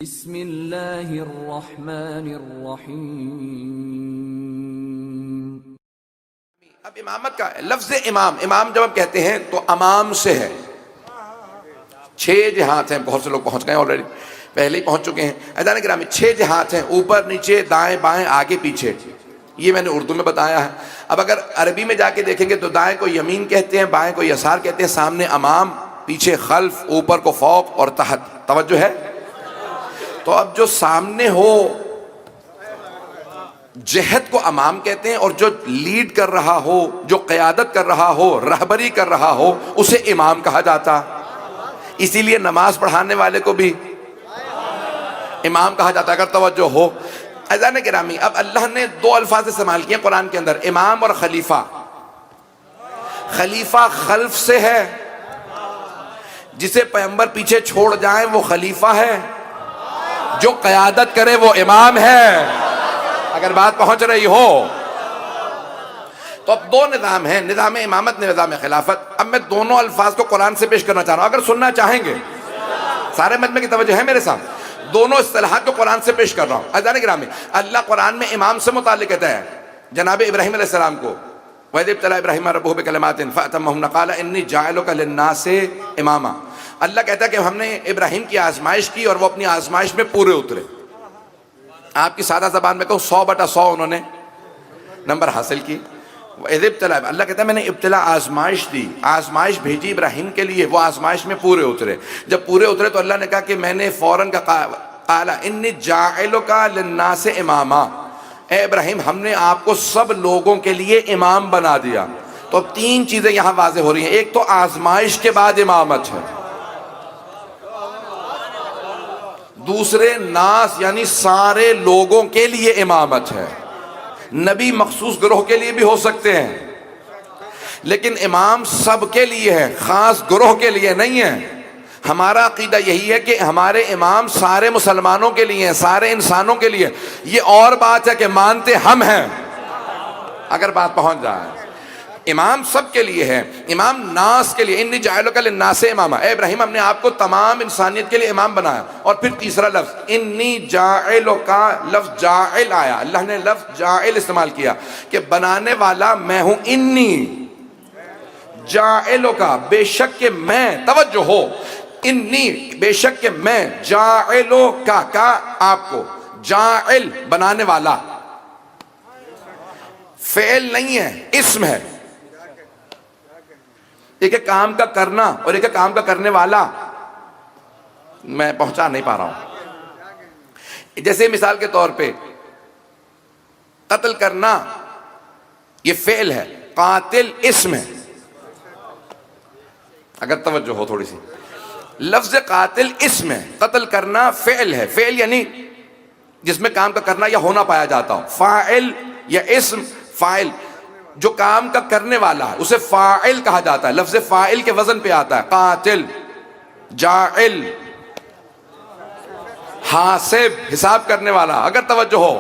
بسم اللہ الرحمن الرحیم۔ اب امامت کا لفظ امام جب ہم کہتے ہیں تو امام سے ہے، 6 جہات ہیں، بہت سے لوگ پہنچ گئے آلریڈی، پہلے ہی پہنچ چکے ہیں۔ عزیزان گرامی 6 جہات ہیں، اوپر نیچے دائیں بائیں آگے پیچھے، یہ میں نے اردو میں بتایا ہے۔ اب اگر عربی میں جا کے دیکھیں گے تو دائیں کو یمین کہتے ہیں، بائیں کو یسار کہتے ہیں، سامنے امام، پیچھے خلف، اوپر کو فوق اور تحت، توجہ ہے؟ تو اب جو سامنے ہو جہت کو امام کہتے ہیں، اور جو لیڈ کر رہا ہو، جو قیادت کر رہا ہو، رہبری کر رہا ہو، اسے امام کہا جاتا۔ اسی لیے نماز پڑھانے والے کو بھی امام کہا جاتا اگر توجہ ہو۔ عزیزان گرامی اب اللہ نے 2 الفاظ استعمال کیے قرآن کے اندر، امام اور خلیفہ۔ خلیفہ خلف سے ہے، جسے پیغمبر پیچھے چھوڑ جائیں وہ خلیفہ ہے، جو قیادت کرے وہ امام ہے۔ اگر بات پہنچ رہی ہو تو اب 2 نظام ہیں، نظام امامت، نظام خلافت۔ اب میں دونوں الفاظ کو قرآن سے پیش کرنا چاہ رہا ہوں، اگر سننا چاہیں گے، سارے مجمع کی توجہ ہے میرے ساتھ، دونوں اصطلاحات کو قرآن سے پیش کر رہا ہوں۔ عزیزان گرامی اللہ قرآن میں امام سے متعلق کہتا ہے جناب ابراہیم علیہ السلام کو، وَإِذِ ابْتَلَىٰ إِبْرَاهِيمَ رَبُّهُ بِكَلِمَاتٍ فَأَتَمَّهُنَّ قَالَ إِنِّي جَاعِلُكَ لِلنَّاسِ إِمَامًا۔ اللہ کہتا ہے کہ ہم نے ابراہیم کی آزمائش کی اور وہ اپنی آزمائش میں پورے اترے۔ آپ کی سادہ زبان میں کہوں 100/100 انہوں نے نمبر حاصل کی۔ وَإِذِ ابْتَلَىٰ، اللہ کہتا ہے میں نے ابتلا آزمائش دی، آزمائش بھیجی ابراہیم کے لیے، وہ آزمائش میں پورے اترے۔ جب پورے اترے تو اللہ نے کہا کہ میں نے فوراً قال انی جاعلک للناس اماما، اے ابراہیم ہم نے آپ کو سب لوگوں کے لیے امام بنا دیا۔ تو اب 3 چیزیں یہاں واضح ہو رہی ہیں، ایک تو آزمائش کے بعد امامت ہے، دوسرے ناس یعنی سارے لوگوں کے لیے امامت ہے۔ نبی مخصوص گروہ کے لیے بھی ہو سکتے ہیں، لیکن امام سب کے لیے ہے، خاص گروہ کے لیے نہیں ہے۔ ہمارا عقیدہ یہی ہے کہ ہمارے امام سارے مسلمانوں کے لیے ہیں، سارے انسانوں کے لیے۔ یہ اور بات ہے کہ مانتے ہم ہیں، اگر بات پہنچ جائے۔ امام سب کے لیے ہے، امام ناس کے لیے، انی جاعلک للناس اماما، اے ابراہیم ہم نے آپ کو تمام انسانیت کے لیے امام بنایا۔ اور پھر تیسرا لفظ انی جاعلک، لفظ جاعل آیا، اللہ نے لفظ جاعل استعمال کیا کہ بنانے والا میں ہوں، انی جاعلک، بے شک کہ میں، توجہ ہو، انی بے شک کہ میں، جاعلک کا آپ کو، جاعل بنانے والا، فعل نہیں ہے، اسم ہے۔ ایک ہے کام کا کرنا اور ایک ہے کام کا کرنے والا، میں پہنچا نہیں پا رہا ہوں۔ جیسے مثال کے طور پہ قتل کرنا یہ فعل ہے، قاتل اسم ہے، اگر توجہ ہو تھوڑی سی۔ لفظ قاتل اسم ہے، قتل کرنا فعل ہے، فعل یعنی جس میں کام کا کرنا یا ہونا پایا جاتا ہو۔ فاعل یا اسم، فاعل جو کام کا کرنے والا ہے اسے فاعل کہا جاتا ہے، لفظ فاعل کے وزن پہ آتا ہے۔ قاتل، جاعل، حاسب حساب کرنے والا، اگر توجہ ہو،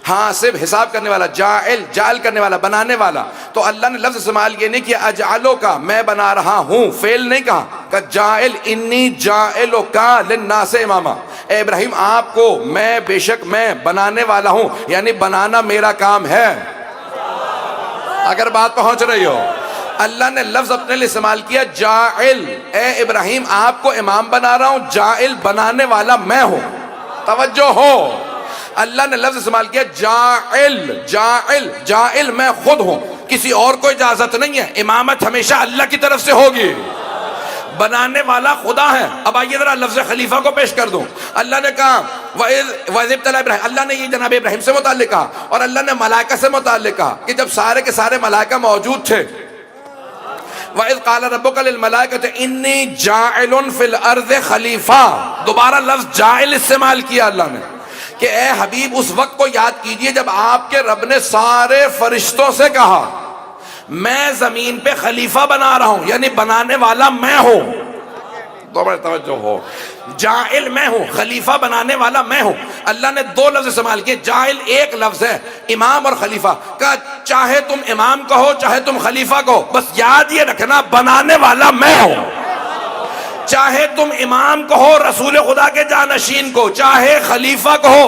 حاسب حساب کرنے والا، جاعل جعل کرنے والا، بنانے والا۔ تو اللہ نے لفظ استعمال یہ نہیں کیا اجعلو کا، میں بنا رہا ہوں، فعل نہیں کہا کہ جاعل، انی جاعلو کا للناس اماما، اے ابراہیم آپ کو میں، بے شک میں بنانے والا ہوں، یعنی بنانا میرا کام ہے، اگر بات پہنچ رہی ہو۔ اللہ نے لفظ اپنے لیے استعمال کیا جاعل، اے ابراہیم آپ کو امام بنا رہا ہوں، جاعل بنانے والا میں ہوں، توجہ ہو۔ اللہ نے لفظ استعمال کیا جاعل، جاعل جاعل میں خود ہوں، کسی اور کو اجازت نہیں ہے، امامت ہمیشہ اللہ کی طرف سے ہوگی، بنانے والا خدا ہے۔ اب آئیے ذرا لفظ خلیفہ کو پیش کر دوں۔ اللہ نے کہا وَإِذِ ابْتَلَىٰ إِبْرَاهِيمَ، اللہ نے یہ جناب ابراہیم سے متعلق کہا، اور اللہ نے ملائکہ سے متعلق کہا کہ جب سارے کے سارے ملائکہ موجود تھے، وَإِذْ قَالَ رَبُّكَ لِلْمَلَائِكَةِ إِنِّي جَاعِلٌ فِي الْأَرْضِ خَلِيفَةً، دوبارہ لفظ جاعل استعمال کیا اللہ نے کہ اے حبیب اس وقت کو یاد کیجئے جب آپ کے رب نے سارے فرشتوں سے کہا میں زمین پہ خلیفہ بنا رہا ہوں، یعنی بنانے والا میں ہوں، دوبارہ توجہ ہو، جاعل میں ہوں، خلیفہ بنانے والا میں ہوں۔ اللہ نے 2 لفظ استعمال کیے، جاعل ایک لفظ ہے، امام اور خلیفہ کا، چاہے تم امام کہو چاہے تم خلیفہ کہو، بس یاد یہ رکھنا بنانے والا میں ہوں۔ چاہے تم امام کہو رسول خدا کے جانشین کو، چاہے خلیفہ کہو،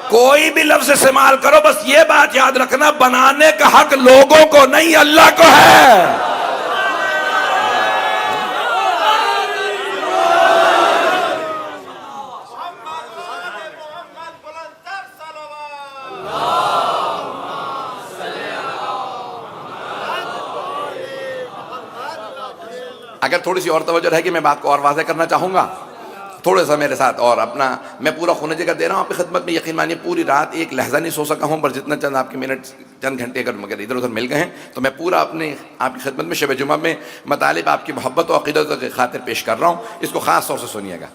کوئی بھی لفظ استعمال کرو، بس یہ بات یاد رکھنا بنانے کا حق لوگوں کو نہیں اللہ کو ہے۔ اگر تھوڑی سی اور توجہ رہے گی میں بات کو اور واضح کرنا چاہوں گا، تھوڑا سا میرے ساتھ اور اپنا میں پورا خونِ جگر دے رہا ہوں آپ کی خدمت میں، یقین مانیے پوری رات ایک لحظہ نہیں سو سکا ہوں، پر جتنا چند آپ کے منٹ چند گھنٹے اگر مگر ادھر ادھر مل گئے ہیں تو میں پورا اپنے آپ کی خدمت میں شب جمعہ میں مطالب آپ کی محبت و عقیدت کی خاطر پیش کر رہا ہوں، اس کو خاص طور سے سنیے گا۔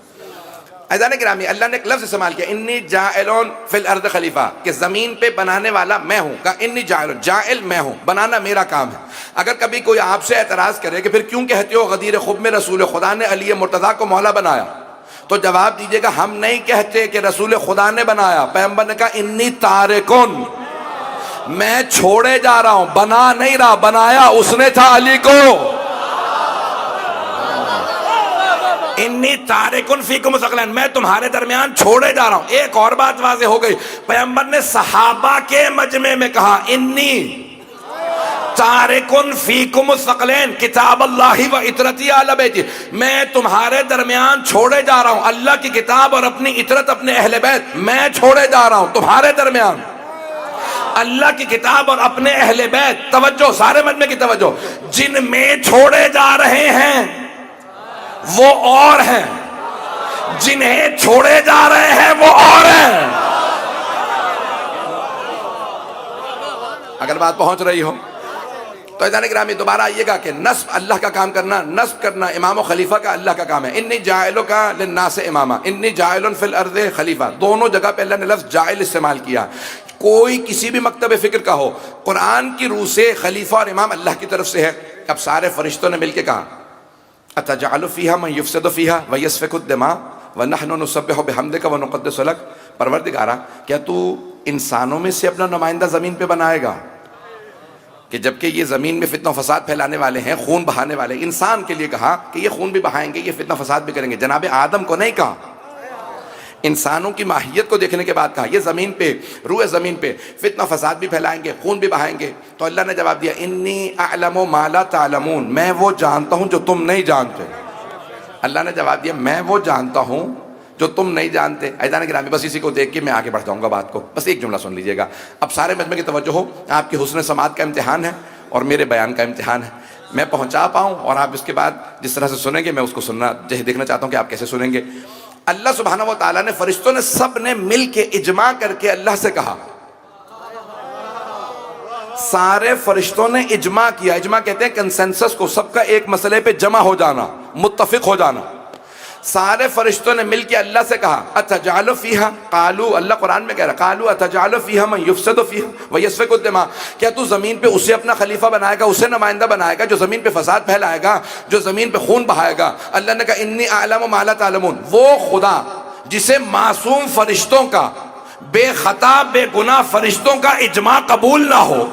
عزیزان گرامی، اللہ نے ایک لفظ استعمال کیا انی جاعلون فی الارض خلیفہ، کہ زمین پہ بنانے والا میں ہوں، کہا انی جاعلون، جاعل میں ہوں، بنانا میرا کام ہے۔ اگر کبھی کوئی آپ سے اعتراض کرے کہ پھر کیوں کہتے ہو غدیر خب میں رسول خدا نے علی مرتضیٰ کو مولا بنایا، تو جواب دیجئے گا ہم نہیں کہتے کہ رسول خدا نے بنایا، پیغمبر نے کہا انی تارکن، میں چھوڑے جا رہا ہوں، بنا نہیں رہا، بنایا اس نے تھا علی کو۔ انی تارکن فیکم ثقلین، میں تمہارے درمیان چھوڑے جا رہا ہوں۔ ایک اور بات واضح ہو گئی، پیغمبر نے صحابہ کے مجمع میں کہا انی تارکن فیکم ثقلین کتاب اللہ و اطرتی اہل بیتی، میں تمہارے درمیان چھوڑے جا رہا ہوں اللہ کی کتاب اور اپنی اطرت اپنے اہل بیت، میں چھوڑے جا رہا ہوں تمہارے درمیان اللہ کی کتاب اور اپنے اہل بیت۔ توجہ، سارے مجمع کی توجہ، جن میں چھوڑے جا رہے ہیں وہ اور ہیں، جنہیں چھوڑے جا رہے ہیں وہ اور ہیں۔ اگر بات پہنچ رہی ہو تو عزیزان گرامی دوبارہ آئیے گا کہ نصب اللہ کا کام کرنا، نصب کرنا امام و خلیفہ کا اللہ کا کام ہے۔ انی جاعلو کا للناس اماما، انی جاعلن فی الارض خلیفہ، دونوں جگہ پہ اللہ نے لفظ جاعل استعمال کیا۔ کوئی کسی بھی مکتب فکر کا ہو، قرآن کی روح سے خلیفہ اور امام اللہ کی طرف سے ہے۔ اب سارے فرشتوں نے مل کے کہا اتجعل فیہا من یفسد فیہا ویسفک الدماء ونحن نسبح بحمدک ونقدس لک، پروردگارا کیا تو انسانوں میں سے اپنا نمائندہ زمین پہ بنائے گا کہ جبکہ یہ زمین میں فتنہ و فساد پھیلانے والے ہیں، خون بہانے والے، انسان کے لیے کہا کہ یہ خون بھی بہائیں گے، یہ فتنہ و فساد بھی کریں گے، جناب آدم کو نہیں کہا، انسانوں کی ماہیت کو دیکھنے کے بعد کہا یہ زمین پہ، روح زمین پہ فتنہ و فساد بھی پھیلائیں گے، خون بھی بہائیں گے۔ تو اللہ نے جواب دیا انی اعلم ما لا تعلمون، میں وہ جانتا ہوں جو تم نہیں جانتے۔ اللہ نے جواب دیا میں وہ جانتا ہوں جو تم نہیں جانتے۔ عزیزان گرامی بس اسی کو دیکھ کے میں آگے بڑھ جاؤں گا بات کو، بس ایک جملہ سن لیجئے گا۔ اب سارے مجمع کی توجہ ہو، آپ کی حسن سماعت کا امتحان ہے اور میرے بیان کا امتحان ہے، میں پہنچا پاؤں اور آپ اس کے بعد جس طرح سے سنیں گے میں اس کو سننا دیکھنا چاہتا ہوں کہ آپ کیسے سنیں گے۔ اللہ سبحانہ و تعالیٰ نے فرشتوں نے سب نے مل کے اجماع کر کے اللہ سے کہا، سارے فرشتوں نے اجماع کیا، اجماع کہتے ہیں کنسنسس کو، سب کا ایک مسئلے پہ جمع ہو جانا، متفق ہو جانا۔ سارے فرشتوں نے مل کے اللہ سے کہا اتجعل فیہا، قالوا، اللہ قرآن میں کہہ رہا قالوا اتجعل فیہا من یفسد فیہا ویسفک الدماء، کیا تو زمین پہ اسے اپنا خلیفہ بنائے گا، اسے نمائندہ بنائے گا جو زمین پہ فساد پھیلائے گا، جو زمین پہ خون بہائے گا؟ اللہ نے کہا انی اعلم ما لا تعلمون، وہ خدا جسے معصوم فرشتوں کا، بے خطا بے گناہ فرشتوں کا اجماع قبول نہ ہو،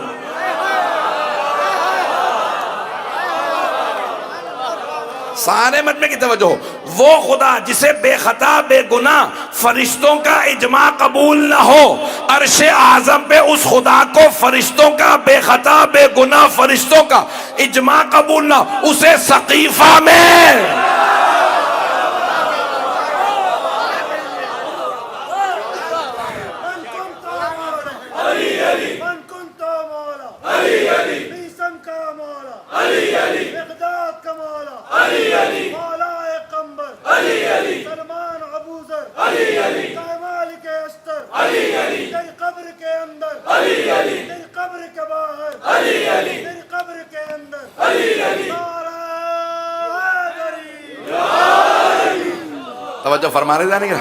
سارے مجمع کی توجہ ہو، وہ خدا جسے بے خطا بے گناہ فرشتوں کا اجماع قبول نہ ہو، عرش اعظم پہ اس خدا کو فرشتوں کا بے خطا بے گناہ فرشتوں کا اجماع قبول نہ ہو، اسے سقیفہ میں توجہ فرما رہے جانے گا،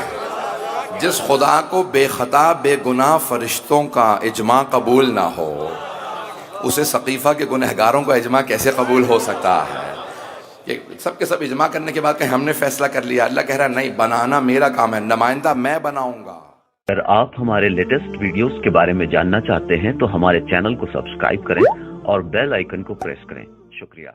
جس خدا کو بے خطا بے گناہ فرشتوں کا اجماع قبول نہ ہو، اسے سقیفہ کے گنہگاروں کا اجماع کیسے قبول ہو سکتا ہے؟ کہ سب کے سب اجماع کرنے کے بعد کہ ہم نے فیصلہ کر لیا، اللہ کہہ رہا نہیں، بنانا میرا کام ہے، نمائندہ میں بناؤں گا۔ اگر آپ ہمارے لیٹسٹ ویڈیوز کے بارے میں جاننا چاہتے ہیں تو ہمارے چینل کو سبسکرائب کریں اور بیل آئیکن کو پریس کریں۔ شکریہ۔